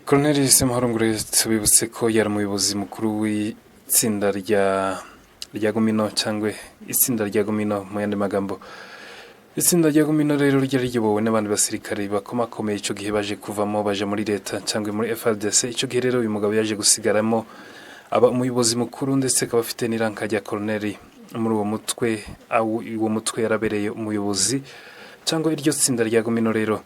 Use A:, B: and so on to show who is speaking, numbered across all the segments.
A: Colonel Semahorongure tubibutse ko yari umuyobozi mukuru w'itsinda rya Gumino cyangwa itsinda rya Gumino mu yandi magambo. Itsinda rya Gumino rero ryari riyobowe n'abandi basirikare bakomakomeye icyo gihe baje kuvamo baje muri leta cyangwa muri FARDC. Icyo gihe rero uyu mugabo yaje gusigaramo aba umuyobozi mukuru ndetse akaba afite n'iranka rya Colonel muri uwo mutwe yarabereye umuyobozi cyangwa iryo tsinda rya Gumino rero.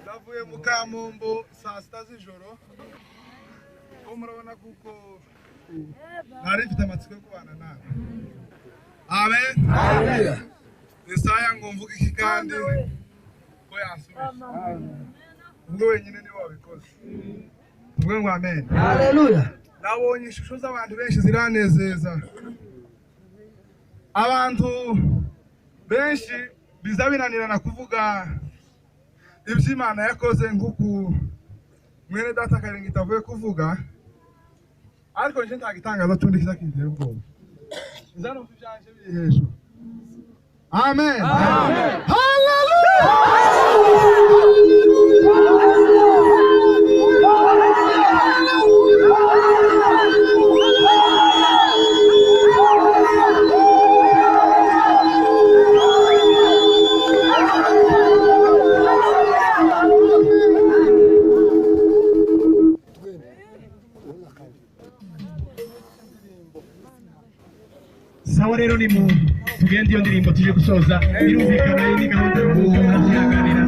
B: Navuye mu Kamombo saa sita z'ijoro ko murabona kuko nari mfite amatsiko yo kubana nawe. Amen. Isaya ngo mvuge iki kandi ko yasubije. Ubwo wenyine niwe wabikoze. Ubwo ngo amen.
C: Haleluya.
B: Nabonye ishusho z'abantu benshi ziranezeza. Abantu benshi biza binanirana kuvuga iby'Imana yakoze nk'uku mwene data Karenga itavuye kuvuga, ariko nje ntagitangaza cyundi kiza kintera ubwoba. Izano tujanje biri hejuru. Amen. Amen. Hallelujah.
D: Sawa rero ni mu tugende iyo ndirimbo tuje gusoza birumvikana ni gahunda yo kuzihagarira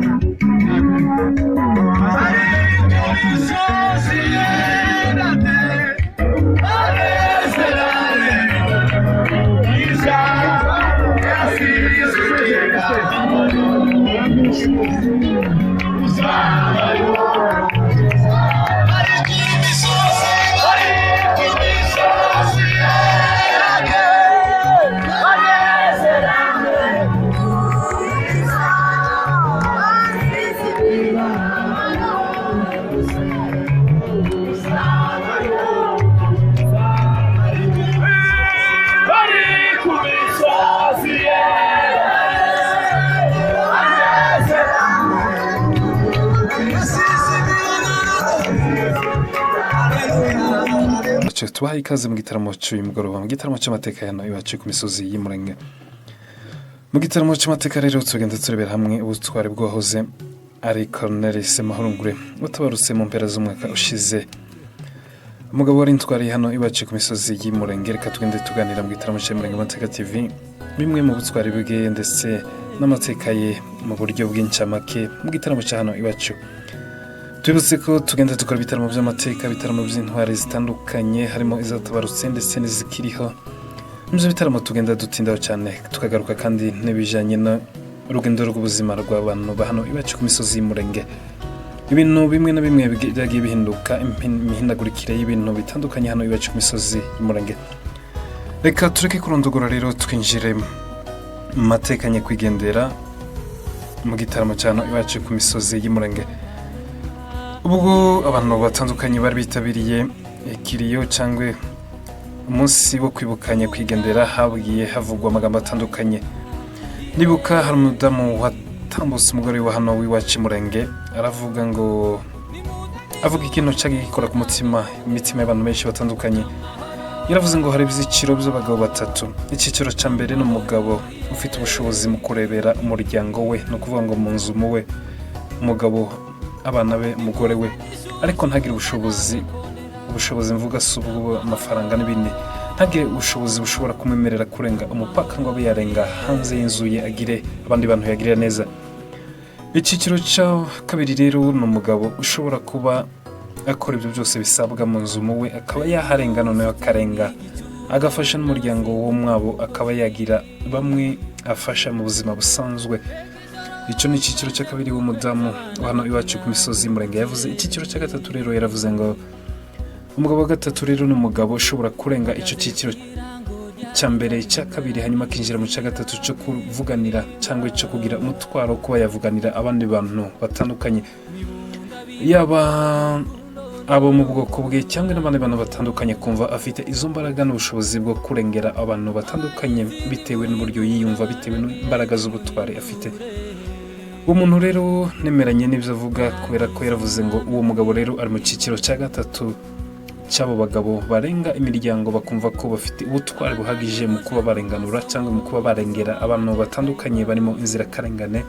A: tubaha ikaze mu gitaramo cy'uyu mugoroba, mu gitaramo cy'amateka hano iwacu ku misozi y'Umurenge. Mu gitaramo cy'amateka rero tugenda turebera hamwe ubutwari bw'uwahoze ari Colonel Semahorongure watabarutse mu mpera z'umwaka ushize. Umugabo wari intwari hano iwacu ku misozi y'Umurenge. Reka tugende tuganira mu gitaramo cy'Umurenge Amateka TV bimwe mu butwari bwe ndetse n'amateka ye mu buryo bw'incamake mu gitaramo cya hano iwacu. Twibutse ko tugenda dukora ibitaramo by'amateka, ibitaramo by'intwari zitandukanye harimo izatabarutse ndetse n'izikiriho. Mu bitaramo tugenda dutindaho cyane tukagaruka kandi n'ibijanye n'urugendo rw'ubuzima rw'abantu ba hano iwacu ku misozi y'Umurenge. Ibintu bimwe na bimwe byagiye bihinduka, imihindagurikire y'ibintu bitandukanye hano iwacu ku misozi y'Umurenge. Reka tureke kurondogora rero twinjire mu mateka nyakwigendera mu gitaramo cya hano iwacu ku misozi y'Umurenge. Ubwo abantu batandukanye bari bitabiriye ikiriyo cyangwa umunsi wo kwibukanya kwigendera habwiye havugwa amagambo atandukanye. Nibuka hari umudamu watambutse umugore wa hano w'iwacu Umurenge aravuga ngo avuga ikintu cyagiye gikora ku imitima y'abantu benshi batandukanye. Yaravuze ngo hari ibyiciro by'abagabo batatu. Icyiciro cya mbere ni umugabo ufite ubushobozi mu kurebera umuryango we, no kuvuga ngo mu nzu muwe umugabo abana be umugore we, ariko ntagire ubushobozi mvuga si ubwo amafaranga n'ibindi, ntagire ubushobozi bushobora kumwemerera kurenga umupaka ngo abe yarenga hanze y'inzu ye agire abandi bantu yagirira neza. icyiciro cya kabiri rero ni umugabo ushobora kuba akora ibyo byose bisabwa mu nzu muwe akaba yaharenga noneho akarenga agafasha n'umuryango w'umwabo akaba yagira bamwe afasha mu buzima busanzwe. Icyo ni icyiciro cya kabiri w'umudamu hano iwacu ku misozi y'umurenge yavuze. Icyiciro cya gatatu rero yaravuze ngo umugabo wa gatatu rero ni umugabo ushobora kurenga icyo cyiciro cya mbere cya kabiri hanyuma akinjira mu cya gatatu cyo kuvuganira cyangwa cyo kugira umutwaro kuba yavuganira abandi bantu batandukanye, yaba abo mu bwoko bwe cyangwa n'abandi bantu batandukanye, kumva afite izo mbaraga n'ubushobozi bwo kurengera abantu batandukanye bitewe n'uburyo yiyumva, bitewe n'imbaraga z'ubutware afite. Uwo muntu rero nemeranye n'ibyo avuga kubera ko yaravuze ngo uwo mugabo rero ari mu cyiciro cya gatatu cy'abo bagabo barenga imiryango bakumva ko bafite ubutware buhagije mu kuba barenganura cyangwa mu kuba barengera abantu batandukanye barimo inzirakarengane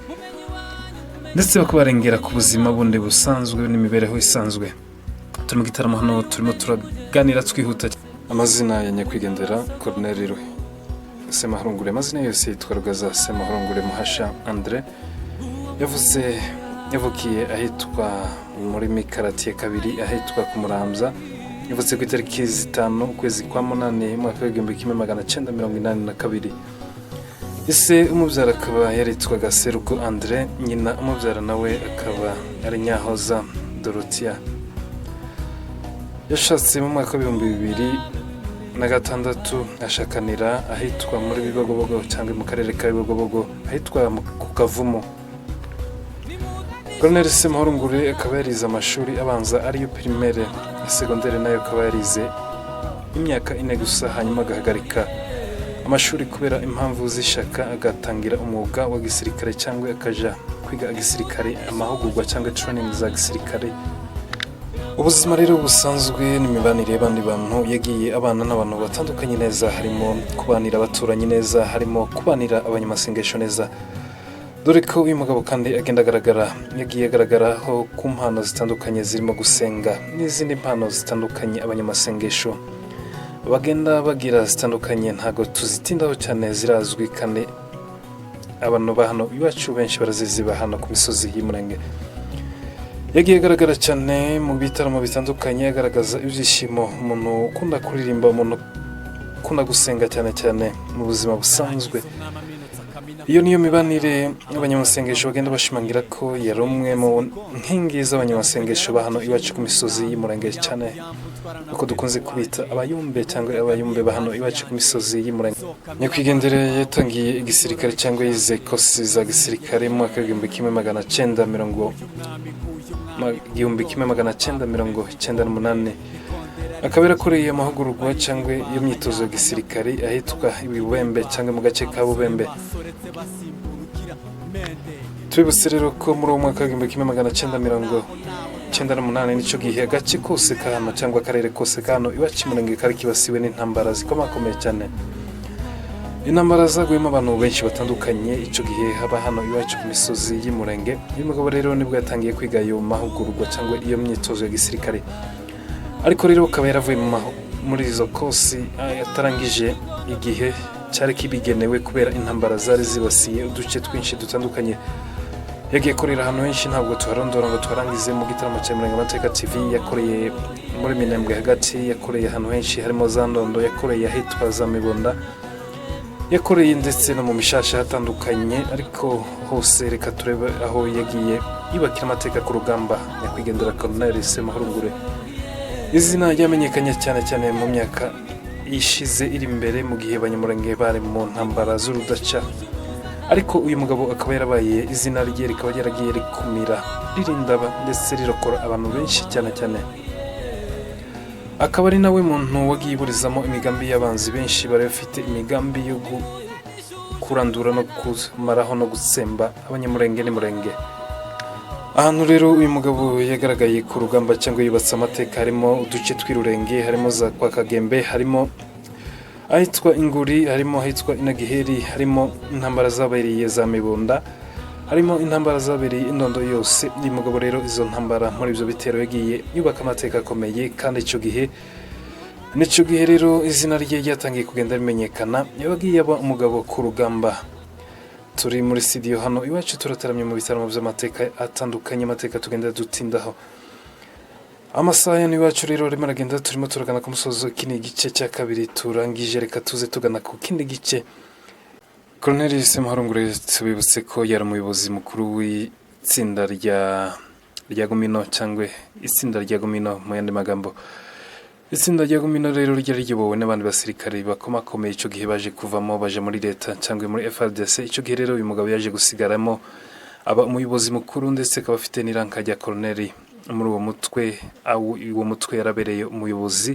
A: ndetse bakabarengera ku buzima bundi busanzwe n'imibereho isanzwe. Turi mu gitaramo hano turimo turaganira twihuta. Amazina ya nyakwigendera Colonel Semahurungure, amazina yose yitwa Rugaza Semahurungure Muhasha Andre, yavukiye ahitwa muri Mikaratiye kabiri ahitwa ku Muramza, yavutse ku itariki 5 ukwezi kwa munani mwaka w'1982. ise umubyara akaba yaritwaga Seruko Andre, nyina umubyara nawe akaba ari Nyahoza Dorothea. Yashatse mu mwaka w'2006 ashakanira ahitwa muri Bibogobogo cyangwa mu karere ka Bibogobogo ahitwa ku Kavumu. Colonel Semahurungure akaba yarize amashuri abanza ariyo primaire, secondaire nayo akaba yarize imyaka 4 gusa, hanyuma agahagarika amashuri kubera impamvu z'ishaka agatangira umwuga wa gisirikare cyangwa akaja kwiga gisirikare, amahugurwa cyangwa training za gisirikare. Ubuzima rero busanzwe n'imibanire y'abandi bantu yagiye abana n'abantu batandukanye neza, harimo kubanira abaturanyi neza, harimo kubanira abanyamasengesho neza, dore ko uyu mugabo kandi yagiye agaragaraho ku mpano zitandukanye zirimo gusenga n'izindi mpano zitandukanye abanyamasengesho bagenda bagira zitandukanye, ntago tuzitindaho cyane, zirazwi kandi abantu ba hano iwacu benshi barazizi ba hano ku misozi y'umurenge. Yagiye agaragara cyane mu bitaramo bitandukanye agaragaza ibyishimo, umuntu ukunda kuririmba, umuntu ukunda gusenga cyane cyane mu buzima busanzwe. Iyo niyo mibanire y'abanyamasengesho bagenda bashimangira ko yari umwe mu nkingi z'abanyamasengesho ba hano iwacu ku misozi y'umurenge, cyane uko dukunze kubita abayumbe cyangwa abayumbe ba hano iwacu ku misozi y'umurenge. Nyakwigendera yatangiye igisirikare cyangwa yize kosi za gisirikare mu mwaka w'1998, akaba yarakoreye amahugurwa cyangwa iyo myitozo ya gisirikare ahitwa Ibibembe cyangwa mu gace ka Bubembe. Tubibutse rero ko muri uwo mwaka w'1998 nicyo gihe agace kose ka hano cyangwa akarere kose ka hano iwacu umurenge kari kibasiwe n'intambara zikomakomeye cyane, intambara zaguyemo abantu benshi batandukanye. Icyo gihe haba hano iwacu ku misozi y'umurenge. Uyu mugabo rero nibwo yatangiye kwiga ayo mahugurwa cyangwa iyo myitozo ya gisirikare, ariko rero akaba yaravuye muri izo kosi yatarangije igihe cyari kibigenewe kubera intambara zari zibasiye uduce twinshi dutandukanye. Yagiye korera ahantu henshi, ntabwo tuharondora ngo tuharangize. Mu gitaramo cya Murenge Amateka TV yakoreye muri Minembwe hagati, yakoreye ahantu henshi harimo za Ndondo, yakoreye ahitwa za Mibonda, yakoreye ndetse no mu mishasha hatandukanye. Ariko hose reka turebe aho yagiye yubakira amateka ku rugamba. Nyakwigendera Colonel Semahurungure, izina ryamenyekanye cyane cyane mu myaka ishize iri imbere mu gihe abanyamurenge bari mu ntambara z'urudaca, ariko uyu mugabo akaba yarabaye izina rye rikaba ryaragiye rikumira, ririnda ndetse rirokora abantu benshi cyane cyane. Akaba ari nawe muntu wagiye iburizamo imigambi y'abanzi benshi bari bafite imigambi yo kurandura no kumaraho no gutsemba abanyamurenge n'umurenge. Ahantu rero uyu mugabo yagaragaye ku rugamba cyangwa yubatse amateka harimo uduce tw'Irurenge, harimo za kwa Kagembe, harimo ahitwa Inguri, harimo ahitwa Inagiheri, harimo intambara zabereye za Mibonda, harimo intambara zabereye Indondo yose. Uyu mugabo rero izo ntambara muri ibyo bitero yagiye yubaka amateka akomeye, kandi nicyo gihe rero izina rye ryatangiye kugenda rimenyekana. Yabagiye aba umugabo ku rugamba. turi muri studio hano iwacu turataramye mu bitaramo by'amateka atandukanye, amateka tugenda dutindaho. Amasaha n'iwacu rero arimo aragenda, turimo turagana ku musozo. Iki ni igice cya kabiri turangije, reka tuze tugana ku kindi gice. Colonel Semuharungure tubibutse ko yari umuyobozi mukuru w'itsinda rya Gumino cyangwa itsinda rya Gumino mu yandi magambo. Itsinda rya Gumino rero ryari riyobowe n'abandi basirikare bakomakomeye icyo gihe baje kuvamo baje muri leta cyangwa muri FARDC. Icyo gihe rero uyu mugabo yaje gusigaramo aba umuyobozi mukuru ndetse akaba afite n'iranka rya colonel muri uwo mutwe. Uwo mutwe yarabereye umuyobozi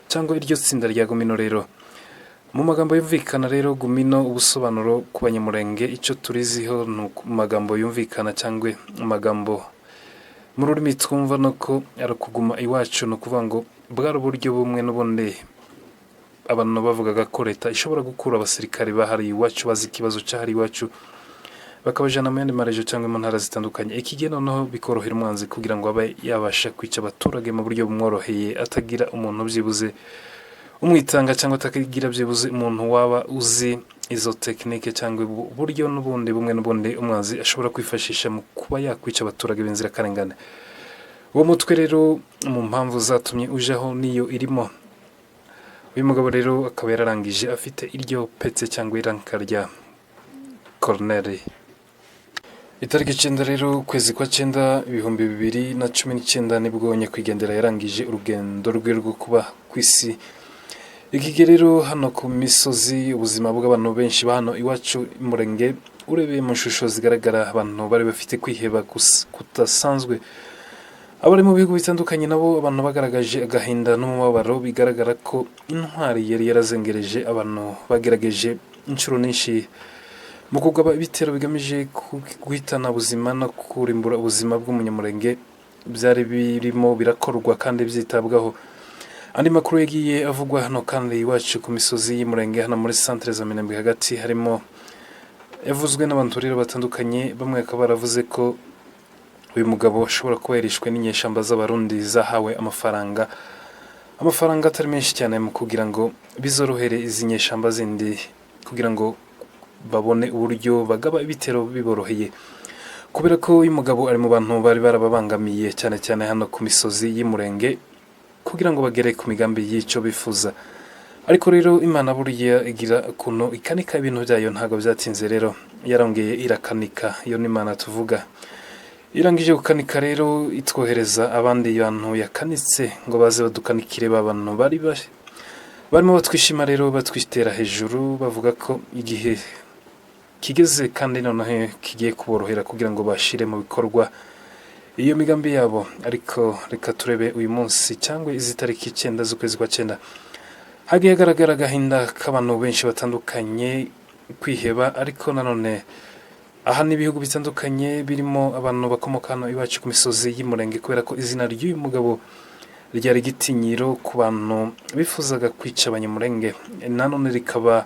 A: cyangwa iryo tsinda rya Gumino rero. Mu magambo yumvikana rero Gumino, ubusobanuro ku banyamurenge icyo turiziho ni magambo yumvikana cyangwa amagambo mu rurimi twumva nuko ari kuguma iwacu, ni ukuvuga ngo bwari uburyo bumwe n'ubundi abantu bavugaga ko leta ishobora gukura abasirikare bahari iwacu bazi ikibazo cyahari iwacu bakabajana mu yandi marejo cyangwa mu ntara zitandukanye. Iki gihe noneho bikorohera umwanzi kugira ngo abe yabasha kwica abaturage mu buryo bumworoheye, atagira umuntu byibuze umwitanga cyangwa atagira byibuze umuntu waba uzi izo tekinike cyangwa uburyo n'ubundi bumwe n'ubundi umwanzi ashobora kwifashisha mu kuba yakwica abaturage b'inzirakarengane. Uwo mutwe rero mu mpamvu zatumye ujaho niyo irimo. Uyu mugabo rero akaba yararangije afite iryo petse cyangwa iranka rya colonel. Itariki 9 rero ukwezi kwa 9 2019 nibwo nyakwigendera yarangije urugendo rwe rwo kuba ku isi. Iki gihe rero hano ku misozi ubuzima bw'abantu benshi hano iwacu Murenge, urebeye mu shusho zigaragara abantu bari bafite kwiheba kudasanzwe. Abari mu bihugu bitandukanye nabo abantu bagaragaje agahinda n'umubabaro, bigaragara ko intwari yari yarazengereje abantu bagerageje inshuro nyinshi mu kugaba ibitero bigamije guhitana ubuzima no kurimbura ubuzima bw'umunyamurenge. Byari birimo birakorwa kandi byitabwaho. Andi makuru yagiye avugwa hano kandi iwacu ku misozi y'Umurenge hano muri centre za Minembwe hagati harimo yavuzwe n'abantu rero batandukanye. Bamwe akaba baravuze ko uyu mugabo ashobora kuba yarishwe n'inyeshamba z'abarundi zahawe amafaranga atari menshi cyane mu kugira ngo bizorohere izi nyeshamba zindi kugira ngo babone uburyo bagaba ibitero biboroheye, kubera ko uyu mugabo ari mu bantu bari barababangamiye cyane cyane hano ku misozi y'Umurenge kugira ngo bagere ku migambi y'icyo bifuza. Ariko rero Imana buriya igira ukuntu ikanika ibintu byayo, ntabwo byatinze rero yarongeye irakanika. Iyo ni Imana tuvuga. Irangije gukanika rero itwohereza abandi bantu yakanitse ngo baze badukanikire abantu barimo batwishima rero batwitera hejuru bavuga ko igihe kigeze kandi noneho kigiye kuborohera kugira ngo bashire mu bikorwa iyo migambi yabo. Ariko reka turebe uyu munsi cyangwa izi tariki 9 z'ukwezi kwa 9 hagiye hagaragara agahinda k'abantu benshi batandukanye, kwiheba. Ariko nanone aha n'ibihugu bitandukanye birimo abantu bakomoka hano iwacu ku misozi y'Umurenge, kubera ko izina ry'uyu mugabo ryari gitinyiro ku bantu bifuzaga kwica abanyamurenge. Nanone rikaba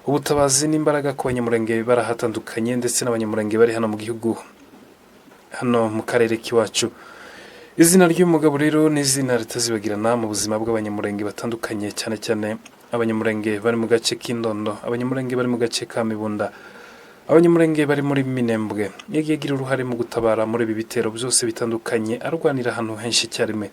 A: ubutabazi n'imbaraga ku banyamurenge barahatandukanye ndetse n'abanyamurenge bari hano mu gihugu hano mu karere k'iwacu. Izina ry'uyu mugabo rero ni izina ritazibagirana mu buzima bw'abanyamurenge batandukanye, cyane cyane abanyamurenge bari mu gace k'Indondo, abanyamurenge bari mu gace ka Mibunda, abanyamurenge bari muri Minembwe. Yagiye agira uruhare mu gutabara muri ibi bitero byose bitandukanye, arwanira ahantu henshi icyarimwe.